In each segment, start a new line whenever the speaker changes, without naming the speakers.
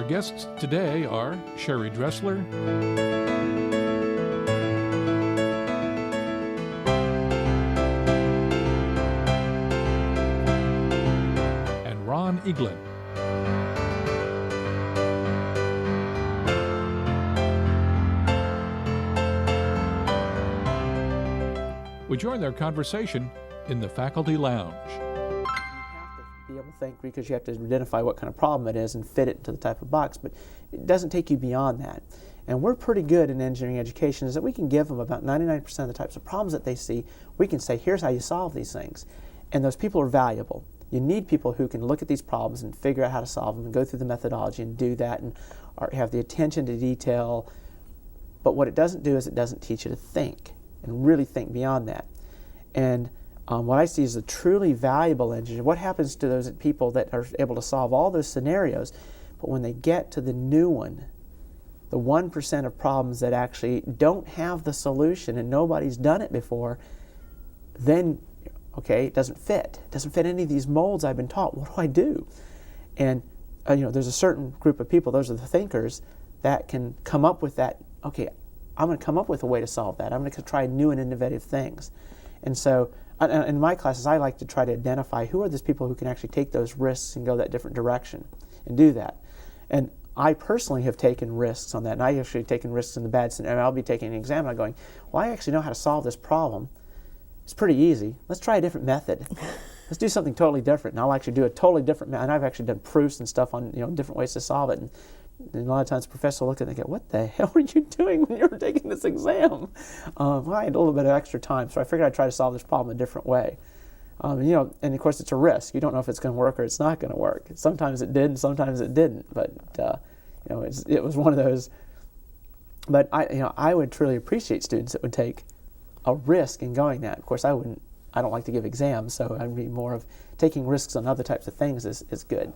guests today are Sheri Dressler, and Ron Eaglin. We join their conversation in the faculty lounge.
Be able to think, because you have to identify what kind of problem it is and fit it into the type of box, but it doesn't take you beyond that. And we're pretty good in engineering education is that we can give them about 99% of the types of problems that they see. We can say, here's how you solve these things. And those people are valuable. You need people who can look at these problems and figure out how to solve them and go through the methodology and do that and have the attention to detail. But what it doesn't do is it doesn't teach you to think and really think beyond that. And what I see is a truly valuable engineer. What happens to those people that are able to solve all those scenarios, but when they get to the new one, the 1% of problems that actually don't have the solution and nobody's done it before, then, okay, it doesn't fit. It doesn't fit any of these molds I've been taught. What do I do? And there's a certain group of people, those are the thinkers, that can come up with that, okay, I'm going to come up with a way to solve that. I'm going to try new and innovative things. And so in my classes, I like to try to identify who are those people who can actually take those risks and go that different direction and do that. And I personally have taken risks on that, and I actually taken risks in the bad scenario. I'll be taking an exam and I'm going, well, I actually know how to solve this problem. It's pretty easy. Let's try a different method. Let's do something totally different. And I'll actually do a totally different method. And I've actually done proofs and stuff on different ways to solve it. And a lot of times the professor will look at it and go, what the hell were you doing when you were taking this exam? Well, I had a little bit of extra time, so I figured I'd try to solve this problem a different way. And of course it's a risk. You don't know if it's going to work or it's not going to work. Sometimes it did and sometimes it didn't. But it was one of those. But I would truly appreciate students that would take a risk in going that. Of course, I don't like to give exams, so I'd be more of taking risks on other types of things is good.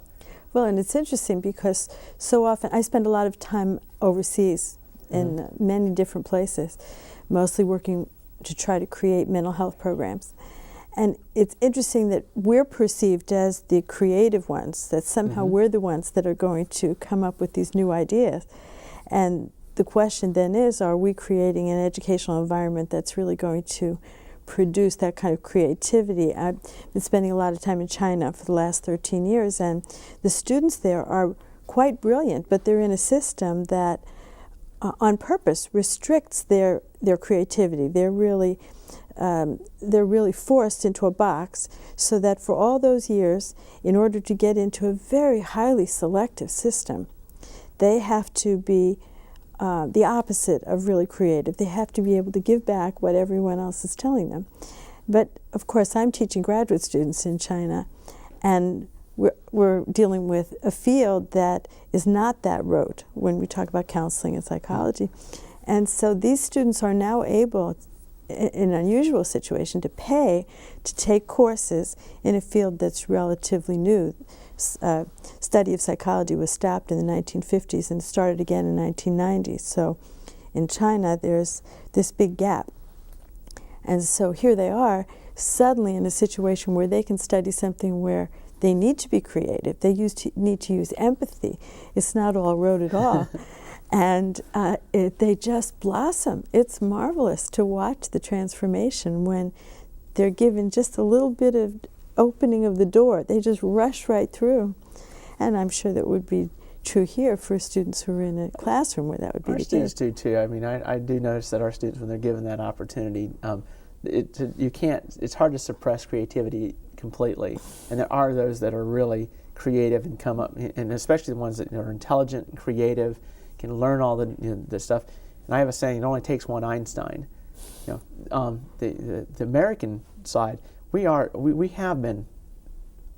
Well, and it's interesting because so often I spend a lot of time overseas in many different places, mostly working to try to create mental health programs. And it's interesting that we're perceived as the creative ones, that somehow we're the ones that are going to come up with these new ideas. And the question then is, are we creating an educational environment that's really going to produce that kind of creativity? I've been spending a lot of time in China for the last 13 years, and the students there are quite brilliant, but they're in a system that on purpose restricts their creativity. They're really forced into a box, so that for all those years, in order to get into a very highly selective system, they have to be the opposite of really creative. They have to be able to give back what everyone else is telling them. But of course, I'm teaching graduate students in China, and we're dealing with a field that is not that rote when we talk about counseling and psychology. And so these students are now able, in an unusual situation, to pay to take courses in a field that's relatively new. Study of psychology was stopped in the 1950s and started again in 1990. So in China, there's this big gap. And so here they are, suddenly in a situation where they can study something where they need to be creative. They need to use empathy. It's not all rote at all. And they just blossom. It's marvelous to watch the transformation when they're given just a little bit of opening of the door. They just rush right through. And I'm sure that would be true here for students who are in a classroom where that would be the case.
Our students do too. I mean, I do notice that our students, when they're given that opportunity, it's hard to suppress creativity completely. And there are those that are really creative and come up, and especially the ones that are intelligent and creative, can learn all the stuff. And I have a saying, it only takes one Einstein. The American side, we have been,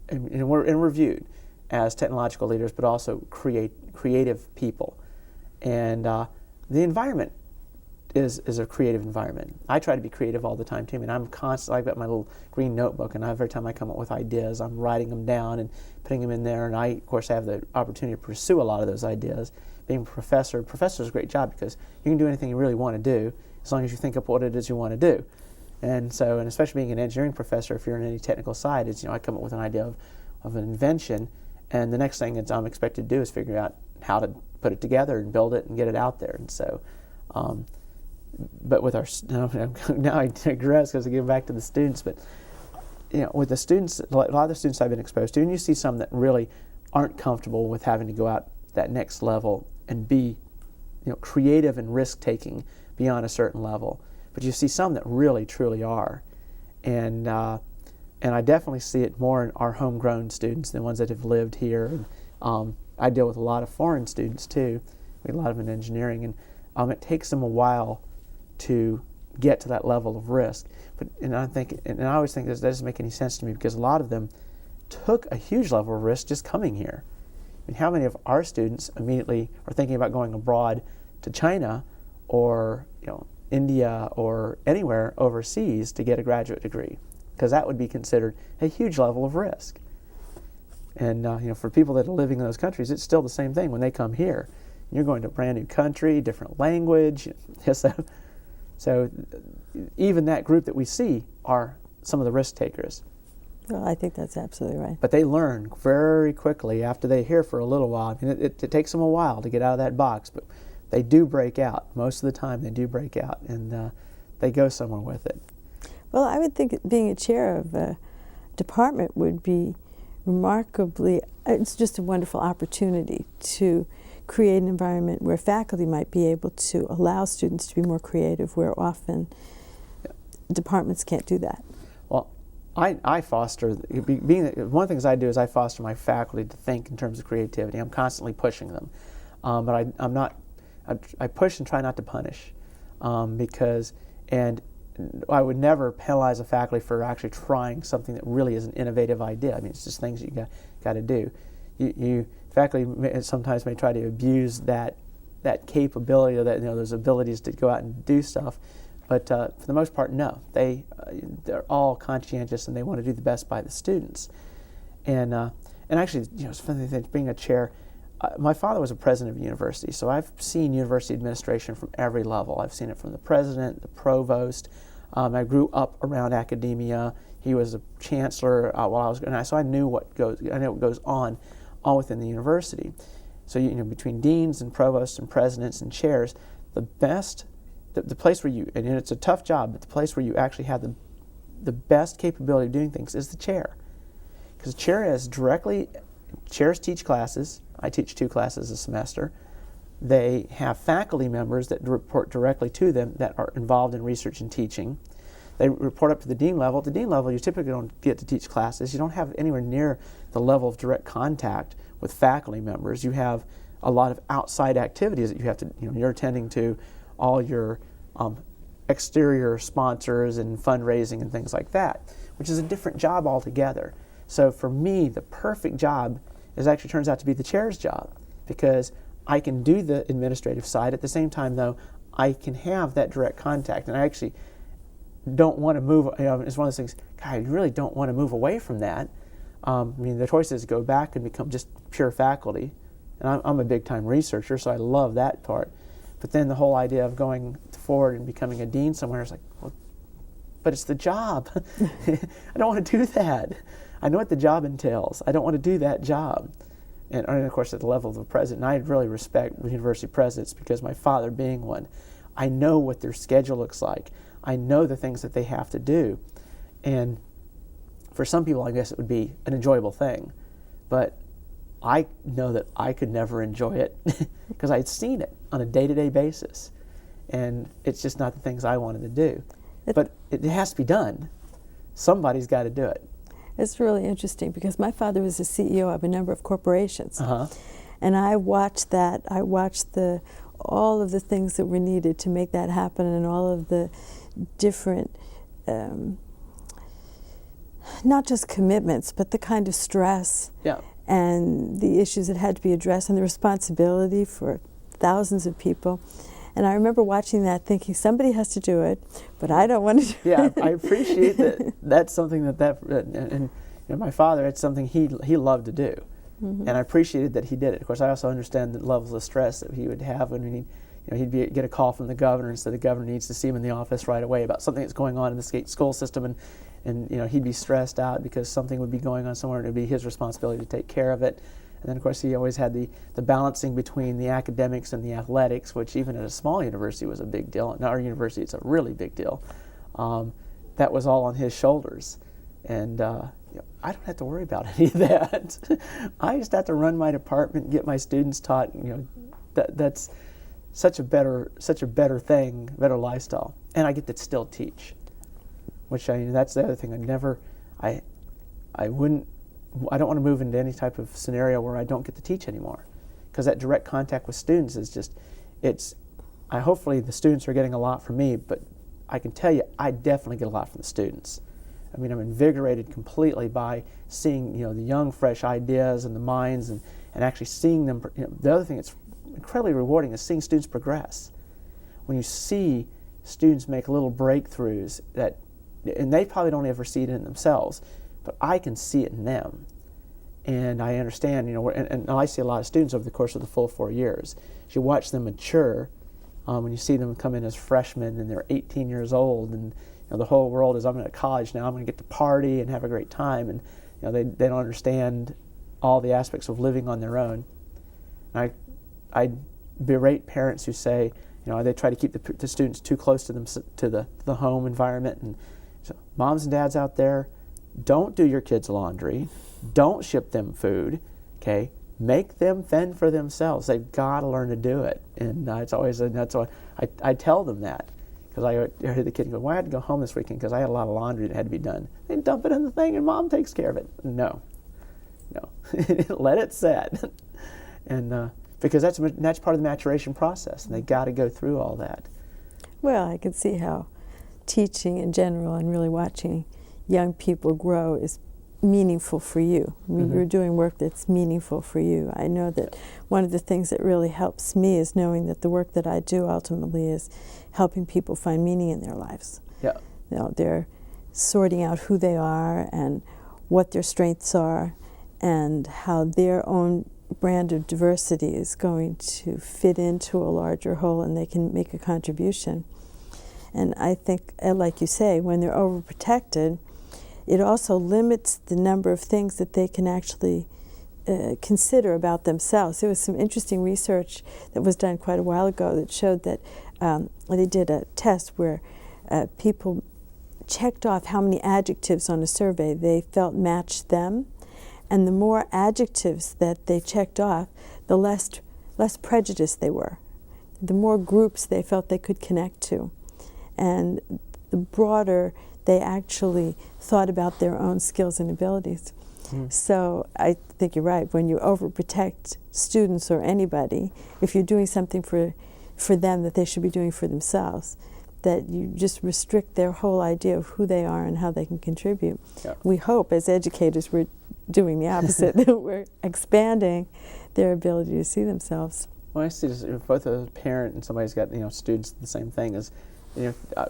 and we're viewed as technological leaders, but also creative people. And the environment is a creative environment. I try to be creative all the time too. I mean, I'm constantly, I've got my little green notebook, and every time I come up with ideas, I'm writing them down and putting them in there. And I, of course, have the opportunity to pursue a lot of those ideas. Being a professor is a great job because you can do anything you really want to do as long as you think up what it is you want to do. And so, and especially being an engineering professor, if you're in any technical side, I come up with an idea of an invention, and the next thing that I'm expected to do is figure out how to put it together and build it and get it out there. And so, but with our now I digress because I get back to the students. But with the students, a lot of the students I've been exposed to, and you see some that really aren't comfortable with having to go out that next level and be creative and risk-taking beyond a certain level. But you see some that really, truly are. And I definitely see it more in our homegrown students than ones that have lived here. And, I deal with a lot of foreign students too, a lot of them in engineering, and it takes them a while to get to that level of risk. And I always think this doesn't make any sense to me, because a lot of them took a huge level of risk just coming here. I mean, how many of our students immediately are thinking about going abroad to China or India or anywhere overseas to get a graduate degree? Because that would be considered a huge level of risk. And for people that are living in those countries, it's still the same thing when they come here. You're going to a brand new country, different language. So even that group that we see are some of the risk takers.
Well, I think that's absolutely right.
But they learn very quickly after they're here for a little while. I mean, it takes them a while to get out of that box, but they do break out. Most of the time they do break out, and they go somewhere with it.
Well, I would think being a chair of a department would be it's just a wonderful opportunity to create an environment where faculty might be able to allow students to be more creative, where often departments can't do that.
Well, I foster, one of the things I do is I foster my faculty to think in terms of creativity. I'm constantly pushing them, but I push and try not to punish, and I would never penalize a faculty for actually trying something that really is an innovative idea. I mean, it's just things you got to do. Faculty sometimes may try to abuse that capability, or those abilities to go out and do stuff, but for the most part, no. They're all conscientious and they want to do the best by the students. And actually, it's funny that being a chair. My father was a president of a university, so I've seen university administration from every level. I've seen it from the president, the provost. I grew up around academia. He was a chancellor while I was going, so I know what goes on all within the university. So between deans and provosts and presidents and chairs, the place where and it's a tough job, but the place where you actually have the best capability of doing things is the chair, because chairs teach classes. I teach 2 classes a semester. They have faculty members that report directly to them that are involved in research and teaching. They report up to the dean level. At the dean level, you typically don't get to teach classes. You don't have anywhere near the level of direct contact with faculty members. You have a lot of outside activities that you have to, you're attending to all your exterior sponsors and fundraising and things like that, which is a different job altogether. So for me, the perfect job actually turns out to be the chair's job, because I can do the administrative side. At the same time, though, I can have that direct contact, and I actually don't want to move. It's one of those things, God, I really don't want to move away from that. The choice is to go back and become just pure faculty, and I'm a big-time researcher, so I love that part. But then the whole idea of going forward and becoming a dean somewhere is like, well, but it's the job. I don't want to do that. I know what the job entails. I don't want to do that job. And of course, at the level of the president, and I really respect university presidents, because my father being one, I know what their schedule looks like. I know the things that they have to do. And for some people, I guess it would be an enjoyable thing. But I know that I could never enjoy it because I'd seen it on a day-to-day basis. And it's just not the things I wanted to do. But it has to be done. Somebody's got to do it.
It's really interesting, because my father was the CEO of a number of corporations.
Uh-huh.
And I watched that. I watched all of the things that were needed to make that happen, and all of the different, not just commitments, but the kind of stress and the issues that had to be addressed, and the responsibility for thousands of people. And I remember watching that thinking, somebody has to do it, but I don't want to do it.
Yeah, I appreciate that. That's something and my father, it's something he loved to do. Mm-hmm. And I appreciated that he did it. Of course, I also understand the levels of stress that he would have when he'd get a call from the governor, and so the governor needs to see him in the office right away about something that's going on in the state school system, and he'd be stressed out because something would be going on somewhere, and it would be his responsibility to take care of it. And then, of course, he always had the balancing between the academics and the athletics, which even at a small university was a big deal. At our university, it's a really big deal. That was all on his shoulders. And I don't have to worry about any of that. I just have to run my department and get my students taught. That's such a better thing, better lifestyle. And I get to still teach, which that's the other thing. I don't want to move into any type of scenario where I don't get to teach anymore, because that direct contact with students is just, hopefully the students are getting a lot from me, but I can tell you I definitely get a lot from the students. I mean, I'm invigorated completely by seeing, the young, fresh ideas and the minds, and actually seeing them. The other thing that's incredibly rewarding is seeing students progress. When you see students make little breakthroughs and they probably don't ever see it in themselves, but I can see it in them. And I understand, and I see a lot of students over the course of the full 4 years. As you watch them mature, when you see them come in as freshmen and they're 18 years old, and the whole world is, I'm going to college now, I'm going to get to party and have a great time, and they don't understand all the aspects of living on their own. And I berate parents who say, they try to keep the students too close to them, to the home environment. And so, moms and dads out there, don't do your kids' laundry, don't ship them food, okay? Make them fend for themselves. They've got to learn to do it. And that's why I tell them that. Because I heard the kid go, well, I had to go home this weekend because I had a lot of laundry that had to be done. They dump it in the thing and mom takes care of it. No. Let it set. And because that's part of the maturation process, and they got to go through all that.
Well, I can see how teaching in general and really watching young people grow is meaningful for you. I mean, you're doing work that's meaningful for you. I know that one of the things that really helps me is knowing that the work that I do ultimately is helping people find meaning in their lives.
Yeah.
They're sorting out who they are and what their strengths are, and how their own brand of diversity is going to fit into a larger whole, and they can make a contribution. And I think, like you say, when they're overprotected, it also limits the number of things that they can actually consider about themselves. There was some interesting research that was done quite a while ago that showed that they did a test where people checked off how many adjectives on a survey they felt matched them. And the more adjectives that they checked off, the less prejudiced they were. The more groups they felt they could connect to. And the broader they actually thought about their own skills and abilities. So I think you're right. When you overprotect students or anybody, if you're doing something for them that they should be doing for themselves, that you just restrict their whole idea of who they are and how they can contribute. Yeah. We hope as educators we're doing the opposite, that we're expanding their ability to see themselves.
Well, I see this, both a parent and somebody's got students, the same thing is,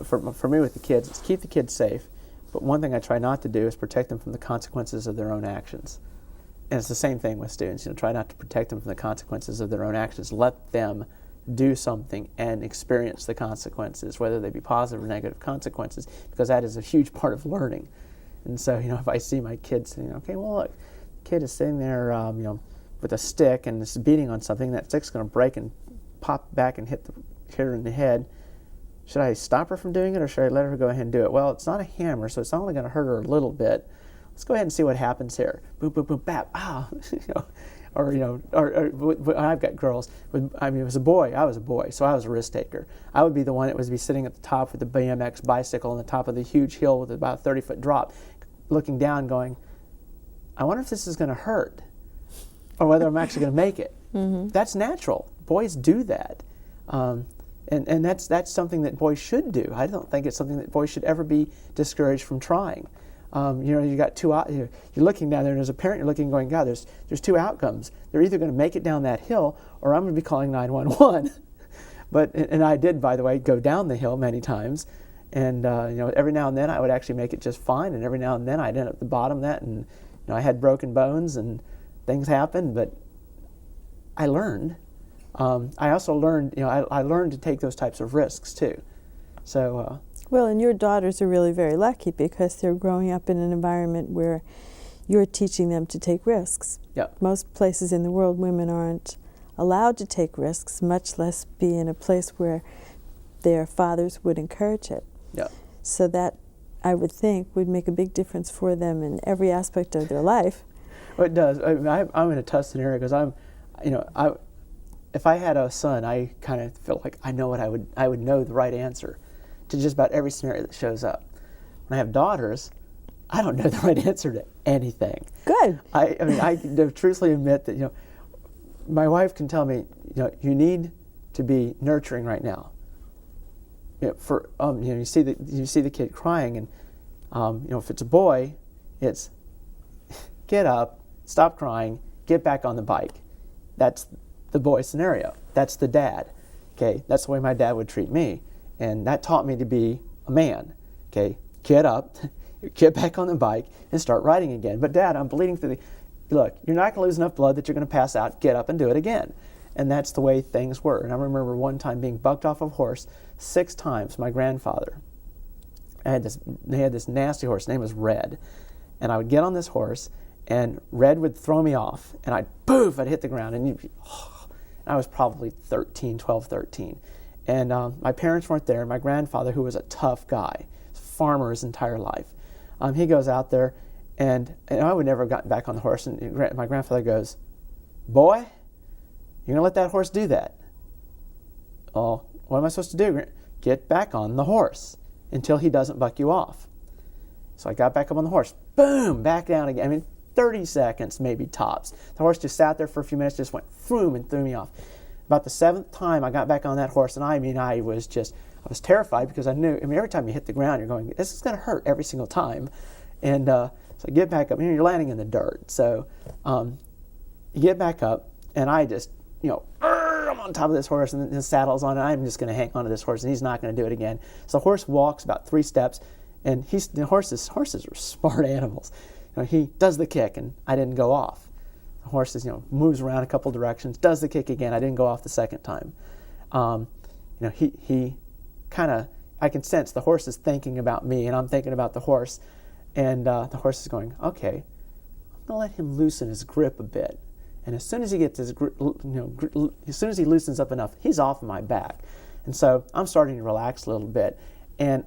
for me with the kids, it's keep the kids safe. But one thing I try not to do is protect them from the consequences of their own actions. And it's the same thing with students. Try not to protect them from the consequences of their own actions. Let them do something and experience the consequences, whether they be positive or negative consequences, because that is a huge part of learning. And so, if I see my kids saying, okay, well, look, the kid is sitting there, with a stick and is beating on something, that stick's going to break and pop back and hit her in the head. Should I stop her from doing it, or should I let her go ahead and do it? Well, it's not a hammer, so it's only going to hurt her a little bit. Let's go ahead and see what happens here. Boom, boom, boom, bap, ah. Or I've got girls. It was a boy. I was a boy, so I was a risk taker. I would be the one that would be sitting at the top with the BMX bicycle on the top of the huge hill with about a 30-foot drop, looking down, going, I wonder if this is going to hurt, or whether I'm actually going to make it. That's natural. Boys do that. And that's something that boys should do. I don't think it's something that boys should ever be discouraged from trying. You got two. You're looking down there, and as a parent, you're looking, going, God, there's two outcomes. They're either going to make it down that hill, or I'm going to be calling 911. And I did, by the way, go down the hill many times, and every now and then I would actually make it just fine, and every now and then I'd end up at the bottom of that, and I had broken bones and things happened, but I learned. I also learned, I learned to take those types of risks too. So.
Well, and your daughters are really very lucky because they're growing up in an environment where you're teaching them to take risks.
Yep.
Most places in the world, women aren't allowed to take risks, much less be in a place where their fathers would encourage it.
Yep.
So that, I would think, would make a big difference for them in every aspect of their life.
Well, it does. I mean, I'm in a tough scenario because if I had a son, I kind of feel like I know what I would know the right answer to just about every scenario that shows up. When I have daughters, I don't know the right answer to anything.
Good.
I mean, I can truthfully admit that, my wife can tell me, you need to be nurturing right now. You see the kid crying, and if it's a boy, it's get up, stop crying, get back on the bike. That's the boy scenario. That's the dad. Okay, that's the way my dad would treat me, and that taught me to be a man. Okay, get up, get back on the bike, and start riding again. But Dad, I'm bleeding through look, you're not going to lose enough blood that you're going to pass out. Get up and do it again. And that's the way things were. And I remember one time being bucked off of a horse 6 times. My grandfather. They had this nasty horse. His name was Red. And I would get on this horse, and Red would throw me off, and I'd hit the ground. And I was probably 12, 13. And my parents weren't there. My grandfather, who was a tough guy, farmer his entire life, he goes out there, and I would never have gotten back on the horse. And my grandfather goes, "Boy, you're going to let that horse do that?" "Oh, what am I supposed to do?" "Get back on the horse until he doesn't buck you off." So I got back up on the horse. Boom, back down again. I mean, 30 seconds maybe tops. The horse just sat there for a few minutes, just went throom and threw me off. About the 7th time I got back on that horse, and I was terrified because I knew, every time you hit the ground, you're going, this is going to hurt every single time. And so I get back up, you're landing in the dirt. So you get back up, and I just, I'm on top of this horse, and the saddle's on, and I'm just going to hang on to this horse, and he's not going to do it again. So the horse walks about 3 steps, and horses are smart animals. He does the kick, and I didn't go off. The horse moves around a couple directions, does the kick again. I didn't go off the 2nd time. He kind of, I can sense the horse is thinking about me, and I'm thinking about the horse, and the horse is going, okay, I'm going to let him loosen his grip a bit. And as soon as he gets his as soon as he loosens up enough, he's off my back. And so I'm starting to relax a little bit, and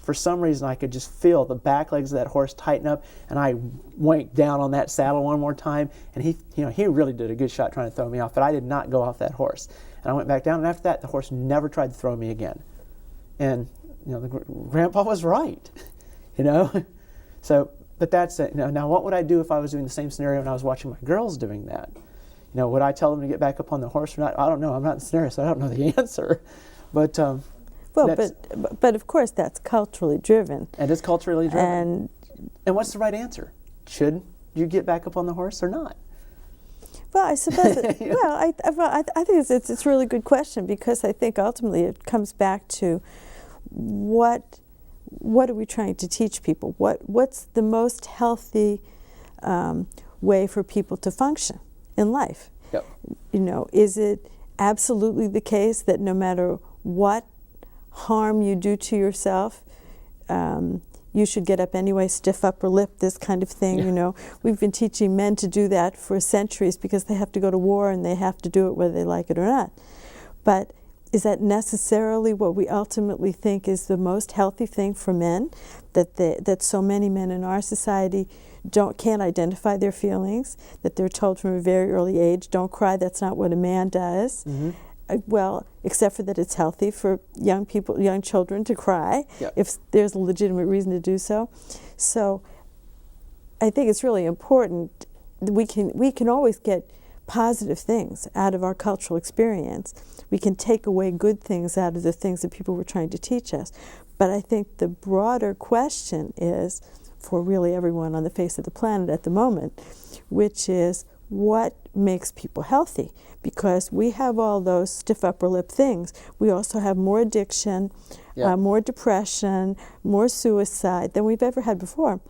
for some reason, I could just feel the back legs of that horse tighten up, and I wanked down on that saddle one more time, and he really did a good shot trying to throw me off, but I did not go off that horse. And I went back down, and after that, the horse never tried to throw me again. And Grandpa was right, So, but that's it. Now, what would I do if I was doing the same scenario and I was watching my girls doing that? Would I tell them to get back up on the horse or not? I don't know. I'm not in the scenario, so I don't know the answer. But
but of course that's culturally driven.
It is culturally driven. And what's the right answer? Should you get back up on the horse or not?
Well, I suppose. I think it's a really good question, because I think ultimately it comes back to what are we trying to teach people? What's the most healthy way for people to function in life?
Yep.
Is it absolutely the case that no matter what harm you do to yourself, you should get up anyway, stiff upper lip, this kind of thing?
Yeah.
We've been teaching men to do that for centuries because they have to go to war and they have to do it whether they like it or not. But is that necessarily what we ultimately think is the most healthy thing for men? That so many men in our society can't identify their feelings, that they're told from a very early age, don't cry, that's not what a man does. Mm-hmm. Well, except for that it's healthy for young children to cry, yep, if there's a legitimate reason to do so. So I think it's really important that we can always get positive things out of our cultural experience. We can take away good things out of the things that people were trying to teach us. But I think the broader question is, for really everyone on the face of the planet at the moment, which is, what makes people healthy? Because we have all those stiff upper lip things. We also have more addiction, yep, more depression, more suicide than we've ever had before.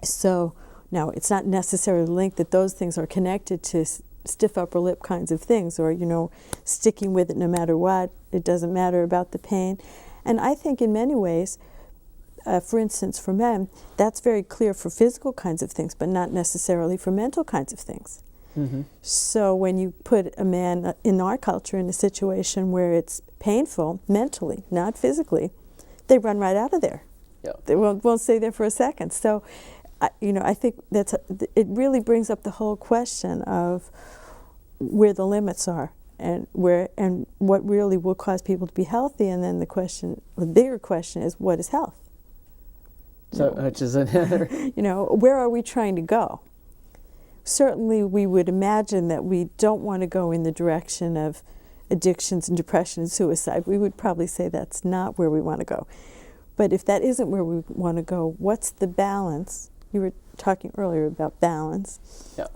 So now it's not necessarily linked that those things are connected to stiff upper lip kinds of things, or sticking with it no matter what. It doesn't matter about the pain. And I think in many ways for instance, for men, that's very clear for physical kinds of things, but not necessarily for mental kinds of things.
Mm-hmm.
So when you put a man in our culture in a situation where it's painful mentally, not physically, they run right out of there.
Yep.
They won't stay there for a second. So, I think it really brings up the whole question of where the limits are and what really will cause people to be healthy. And then the bigger question is, what is health?
So, which is another.
Where are we trying to go? Certainly, we would imagine that we don't want to go in the direction of addictions and depression and suicide. We would probably say that's not where we want to go. But if that isn't where we want to go, what's the balance? You were talking earlier about balance.
Yeah.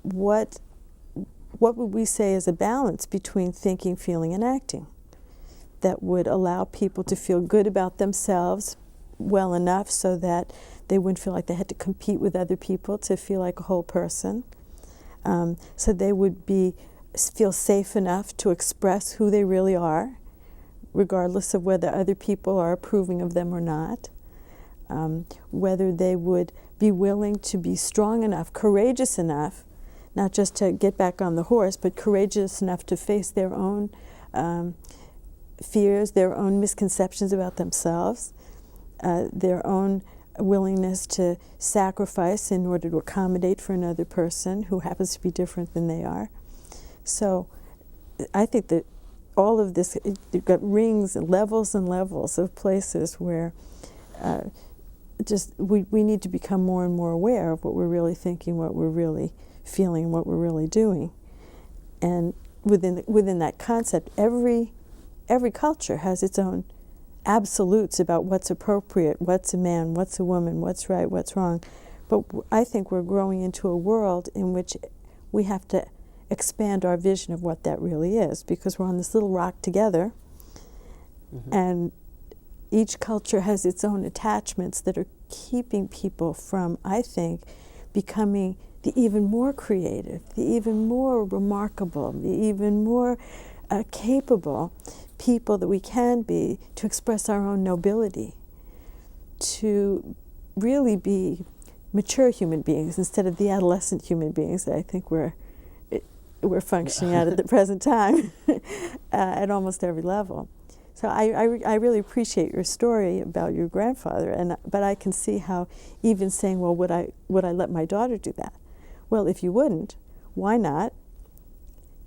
What would we say is a balance between thinking, feeling, and acting that would allow people to feel good about themselves well enough so that they wouldn't feel like they had to compete with other people to feel like a whole person, so they would feel safe enough to express who they really are, regardless of whether other people are approving of them or not, whether they would be willing to be strong enough, courageous enough, not just to get back on the horse, but courageous enough to face their own fears, their own misconceptions about themselves, their own willingness to sacrifice in order to accommodate for another person who happens to be different than they are. So I think that all of this, you've got rings and levels of places where we need to become more and more aware of what we're really thinking, what we're really feeling, and what we're really doing. And within that concept, every culture has its own absolutes about what's appropriate, what's a man, what's a woman, what's right, what's wrong. But I think we're growing into a world in which we have to expand our vision of what that really is, because we're on this little rock together, mm-hmm. and each culture has its own attachments that are keeping people from, I think, becoming the even more creative, the even more remarkable, the even more capable people that we can be, to express our own nobility, to really be mature human beings instead of the adolescent human beings that I think we're functioning at the present time at almost every level. So I really appreciate your story about your grandfather, but I can see how even saying, well, would I let my daughter do that? Well, if you wouldn't, why not?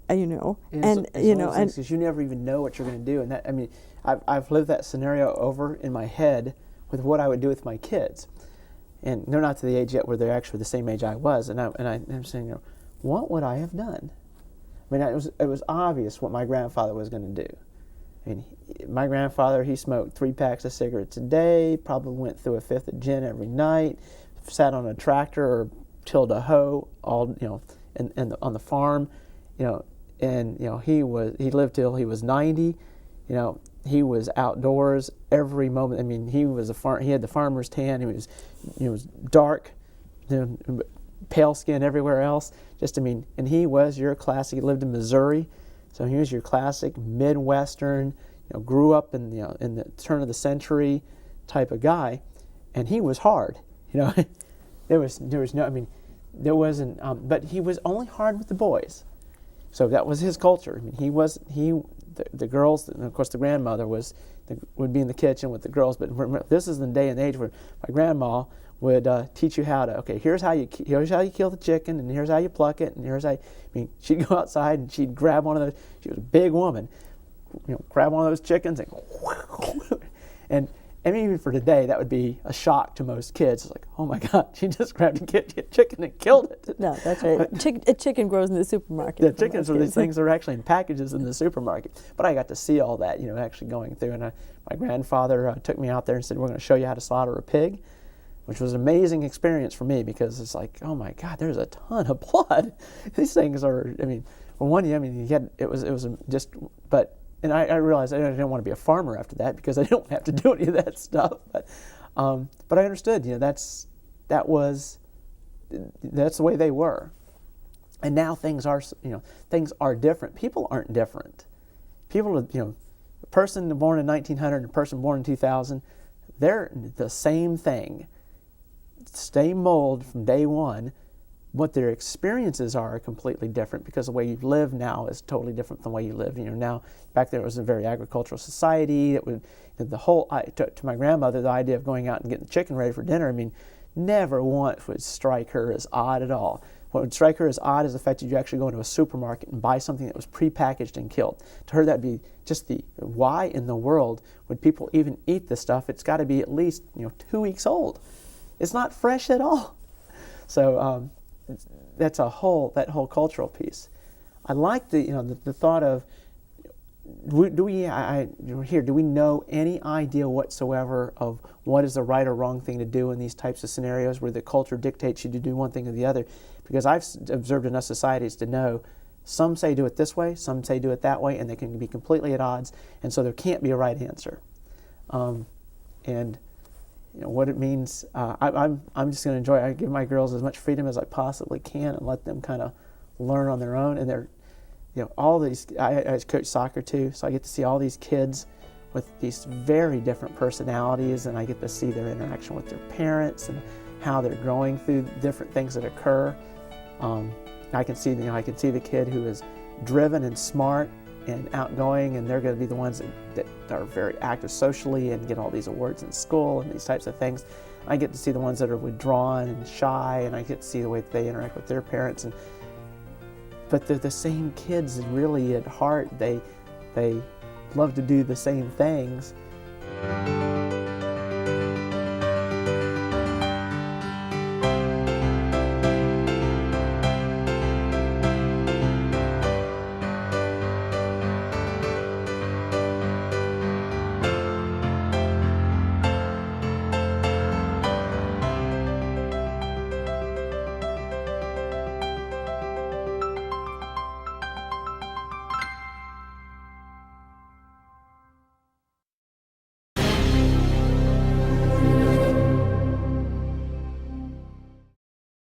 Because you never even know what you're going to do, and that, I mean, I've lived that scenario over in my head with what I would do with my kids, and they're not to the age yet where they're actually the same age I was, and I'm saying, what would I have done? I mean, it was obvious what my grandfather was going to do. I mean, my grandfather, he smoked 3 packs of cigarettes a day, probably went through a 5th of gin every night, sat on a tractor or tilled a hoe on the farm, and he lived till he was 90. He was outdoors every moment. I mean, he had the farmer's tan. He was dark, pale skin everywhere else. And he was your classic. He lived in Missouri, so he was your classic Midwestern, grew up in the turn of the century type of guy, and he was hard. There wasn't. But he was only hard with the boys. So that was his culture. I mean, the girls, and of course the grandmother would be in the kitchen with the girls. But remember, this is the day and age where my grandma would teach you how to. Okay, here's how you kill the chicken, and here's how you pluck it, and here's how. She'd go outside and she'd grab one of those. She was a big woman. Grab one of those chickens and even for today, that would be a shock to most kids. It's like, oh my God, she just grabbed a chicken and killed it.
No, that's right. A chicken grows in the supermarket.
The chickens are these things that are actually in packages in the supermarket. But I got to see all that, actually going through. And my grandfather took me out there and said, we're going to show you how to slaughter a pig, which was an amazing experience for me, because it's like, oh my God, there's a ton of blood. These things are, And I realized I didn't want to be a farmer after that, because I didn't have to do any of that stuff. But I understood, that's the way they were. And now things are different. People aren't different. People, a person born in 1900 and a person born in 2000, they're the same thing, same mold from day one. What their experiences are completely different because the way you live now is totally different than the way you lived. Now, back then it was a very agricultural society. It would, the whole, to my grandmother, the idea of going out and getting the chicken ready for dinner, never once would strike her as odd at all. What would strike her as odd is the fact that you actually go into a supermarket and buy something that was prepackaged and killed. To her, that'd be just why in the world would people even eat this stuff? It's got to be at least 2 weeks old. It's not fresh at all. So that's that whole cultural piece. I like the thought of do we know any idea whatsoever of what is the right or wrong thing to do in these types of scenarios where the culture dictates you to do one thing or the other? Because I've observed enough societies to know some say do it this way, some say do it that way, and they can be completely at odds, and so there can't be a right answer. And what it means, I'm just going to enjoy it. I give my girls as much freedom as I possibly can and let them kind of learn on their own. And they're, all these, I coach soccer too, so I get to see all these kids with these very different personalities, and I get to see their interaction with their parents and how they're growing through different things that occur. I can see the kid who is driven and smart and outgoing, and they're going to be the ones that are very active socially and get all these awards in school and these types of things. I get to see the ones that are withdrawn and shy, and I get to see the way that they interact with their parents. But they're the same kids really at heart. They love to do the same things.